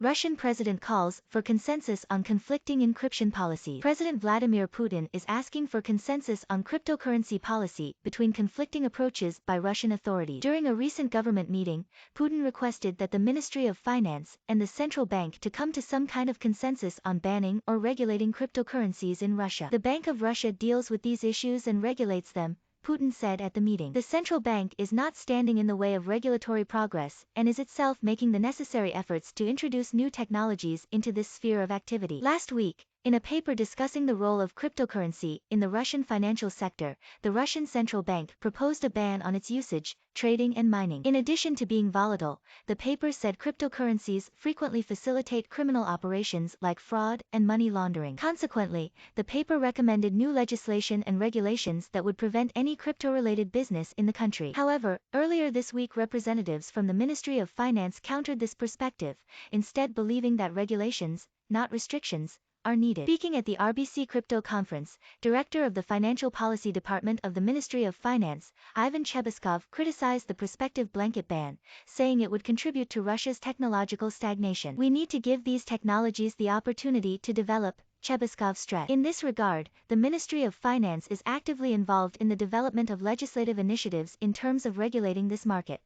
Russian president calls for consensus on conflicting encryption policies. President Vladimir Putin is asking for consensus on cryptocurrency policy between conflicting approaches by Russian authorities. During a recent government meeting, Putin requested that the Ministry of Finance and the central bank to come to some kind of consensus on banning or regulating cryptocurrencies in Russia. The Bank of Russia deals with these issues and regulates them, Putin said at the meeting. The central bank is not standing in the way of regulatory progress and is itself making the necessary efforts to introduce new technologies into this sphere of activity. Last week, in a paper discussing the role of cryptocurrency in the Russian financial sector, the Russian central bank proposed a ban on its usage, trading and mining. In addition to being volatile, the paper said cryptocurrencies frequently facilitate criminal operations like fraud and money laundering. Consequently, the paper recommended new legislation and regulations that would prevent any crypto-related business in the country. However, earlier this week representatives from the Ministry of Finance countered this perspective, instead believing that regulations, not restrictions, are needed. Speaking at the RBC Crypto Conference, Director of the Financial Policy Department of the Ministry of Finance, Ivan Chebeskov criticized the prospective blanket ban, saying it would contribute to Russia's technological stagnation. We need to give these technologies the opportunity to develop, Chebeskov stressed. In this regard, the Ministry of Finance is actively involved in the development of legislative initiatives in terms of regulating this market.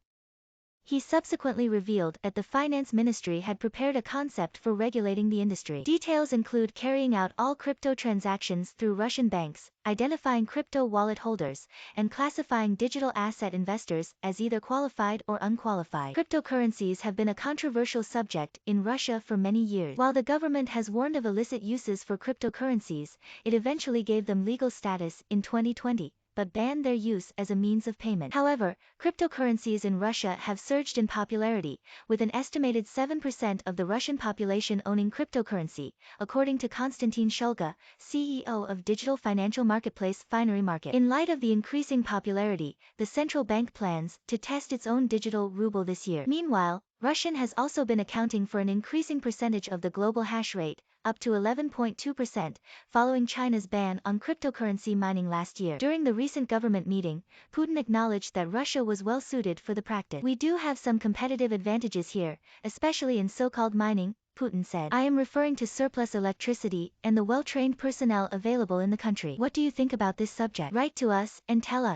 He subsequently revealed that the Finance Ministry had prepared a concept for regulating the industry. Details include carrying out all crypto transactions through Russian banks, identifying crypto wallet holders, and classifying digital asset investors as either qualified or unqualified. Cryptocurrencies have been a controversial subject in Russia for many years. While the government has warned of illicit uses for cryptocurrencies, it eventually gave them legal status in 2020. But banned their use as a means of payment. However, cryptocurrencies in Russia have surged in popularity, with an estimated 7% of the Russian population owning cryptocurrency, according to Konstantin Shulga, CEO of digital financial marketplace Finery Market. In light of the increasing popularity, the central bank plans to test its own digital ruble this year. Meanwhile, Russian has also been accounting for an increasing percentage of the global hash rate, up to 11.2%, following China's ban on cryptocurrency mining last year. During the recent government meeting, Putin acknowledged that Russia was well suited for the practice. We do have some competitive advantages here, especially in so-called mining, Putin said. I am referring to surplus electricity and the well-trained personnel available in the country. What do you think about this subject? Write to us and tell us.